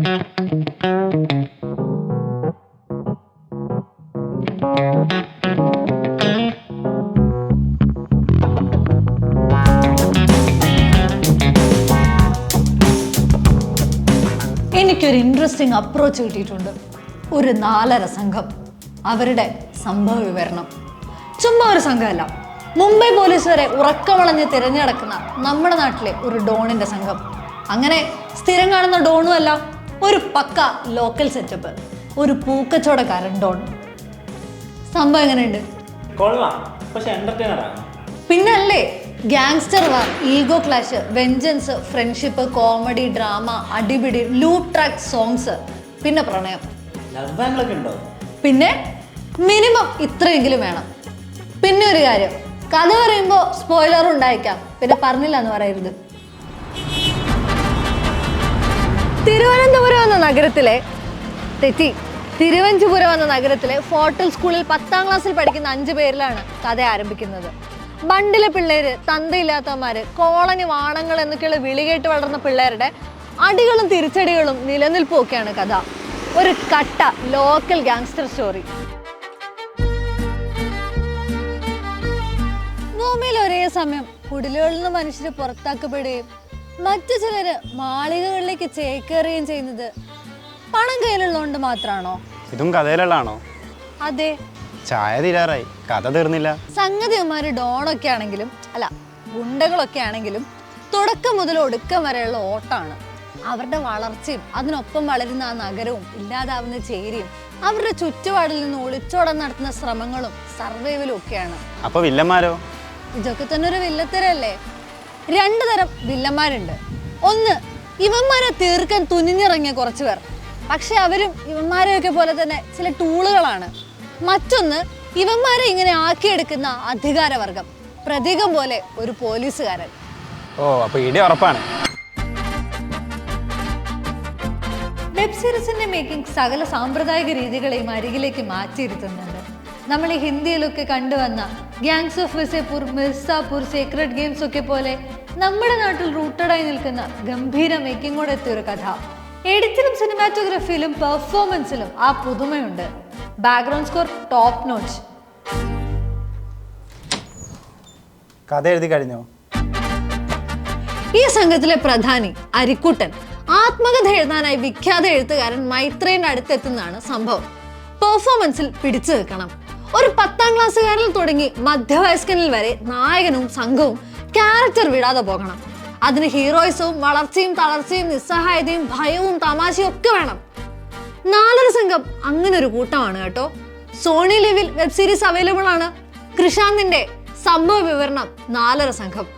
എനിക്കൊരു interesting approach കിട്ടിയിട്ടുണ്ട്. ഒരു 4 സംഘം, അവരുടെ സംഭവ വിവരണം. ചുമ്മാ ഒരു സംഘമല്ല, മുംബൈ പോലീസ് വരെ ഉറക്കമളഞ്ഞ് തിരഞ്ഞെടുക്കുന്ന നമ്മുടെ നാട്ടിലെ ഒരു ഡോണിന്റെ സംഘം. അങ്ങനെ സ്ഥിരം കാണുന്ന ഡോണും അല്ല, ഒരു പക്ക ലോക്കൽ സെറ്റപ്പ്, ഒരു പൂക്കച്ചവടക്കാരൻ ഡോൺ. സംഭവം എങ്ങനെയുണ്ട്? പിന്നല്ലേ, gangster war, ego clash, vengeance, friendship, comedy, drama, അടിപിടി, ലൂപ്പ് ട്രാക്ക് സോങ്സ്, പിന്നെ പ്രണയം. പിന്നെ മിനിമം ഇത്രയെങ്കിലും വേണം. പിന്നെ ഒരു കാര്യം, കഥ പറയുമ്പോൾ സ്പോയിലർ ഉണ്ടായിരിക്കാം, പിന്നെ പറഞ്ഞില്ല എന്ന് പറയരുത്. തിരുവനന്തപുരം എന്ന നഗരത്തിലെ തിരുവനന്തപുരം എന്ന നഗരത്തിലെ ഫോർട്ടൽ സ്കൂളിൽ 10ാം ക്ലാസ്സിൽ പഠിക്കുന്ന 5 പേരിലാണ് കഥ ആരംഭിക്കുന്നത്. ബണ്ടിലെ പിള്ളേര്, തന്തയില്ലാത്തമാര്, കോളനി വാണങ്ങൾ എന്നൊക്കെയുള്ള വിളികേട്ട് വളർന്ന പിള്ളേരുടെ അടികളും തിരിച്ചടികളും നിലനിൽപ്പും ഒക്കെയാണ് കഥ. ഒരു കട്ട ലോക്കൽ ഗാങ്സ്റ്റർ സ്റ്റോറി. ഭൂമിയിൽ ഒരേ സമയം കുടിലുകളിൽ നിന്ന് മനുഷ്യര് പുറത്താക്കപ്പെടുകയും മറ്റു ചിലര് മാളികകളിലേക്ക് ചേക്കേറുകയും ചെയ്യുന്നത് പണം കയ്യിലുള്ളതുകൊണ്ട് മാത്രമാണോ? ഇതും കഥയിലുള്ളതാണോ? അതെ. ചായ തീരാറായി, കഥ തീർന്നില്ല. സംഗതിമാര് ഡോണൊക്കെ ആണെങ്കിലും അല്ല ഗുണ്ടകളൊക്കെ ആണെങ്കിലും തുടക്കം മുതൽ ഒടുക്കം വരെയുള്ള ഓട്ടാണ്. അവരുടെ വളർച്ചയും അതിനൊപ്പം വളരുന്ന ആ നഗരവും ഇല്ലാതാവുന്ന ചേരിയും അവരുടെ ചുറ്റുപാടിൽ നിന്ന് ഒളിച്ചോടാൻ നടത്തുന്ന ശ്രമങ്ങളും സർവൈവലും ഒക്കെയാണ്. അപ്പൊ വില്ലന്മാരോ? ഇതൊക്കെ തന്നെ ഒരു വില്ലത്തരല്ലേ? 2 തരം വില്ലന്മാരുണ്ട്. ഒന്ന്, ഇവന്മാരെ തീർക്കാൻ തുനിഞ്ഞിറങ്ങിയ കുറച്ചു പേർ, പക്ഷെ അവരും ഇവന്മാരെയൊക്കെ പോലെ തന്നെ ചില ടൂളുകളാണ്. മറ്റൊന്ന്, ഇവന്മാരെ ഇങ്ങനെ ആക്കിയെടുക്കുന്ന അധികാരവർഗം, പ്രതീകം പോലെ ഒരു പോലീസുകാരൻ. ഓ, അപ്പൊ ഇടി ഉറപ്പാണ്. വെബ് സീരീസിന്റെ മേക്കിംഗ് സകല സാമ്പ്രദായിക രീതികളെയും അരികിലേക്ക് മാറ്റിയിരുത്തുന്നുണ്ട്. നമ്മൾ ഈ ഹിന്ദിയിലൊക്കെ കണ്ടുവന്ന gangs of Wasseypur, Mirzapur, secret games ഒക്കെ പോലെ നമ്മുടെ നാട്ടിൽ റൂട്ടഡായി നിൽക്കുന്ന ഗംഭീര മേക്കിങ്ങോടെ എത്തിയ ഒരു കഥ. എഡിറ്റിലും സിനിമാറ്റോഗ്രഫിയിലും പെർഫോമൻസിലും ആ പുതുമയുണ്ട്. Background score top notch. കഥ എഴുതി കഴിഞ്ഞോ? ഈ സംഘത്തിലെ പ്രധാനി അരിക്കുട്ടൻ ആത്മകഥ എഴുതാനായി വിഖ്യാത എഴുത്തുകാരൻ മൈത്രേന്റെ അടുത്തെത്തുന്നതാണ് സംഭവം. പെർഫോമൻസിൽ പിടിച്ചു നിൽക്കണം. ഒരു 10ാം ക്ലാസ്സുകാരിൽ തുടങ്ങി മധ്യവയസ്കനിൽ വരെ നായകനും സംഘവും ക്യാരക്ടർ വിടാതെ പോകണം. അതിന് ഹീറോയിസവും വളർച്ചയും തളർച്ചയും നിസ്സഹായതയും ഭയവും തമാശയും ഒക്കെ വേണം. 4 സംഘം അങ്ങനെ ഒരു കൂട്ടമാണ് കേട്ടോ. സോണി ലിവിൽ വെബ് സീരീസ് അവൈലബിൾ ആണ്. കൃഷാന്തിന്റെ സംഭവ വിവരണം 4 സംഘം.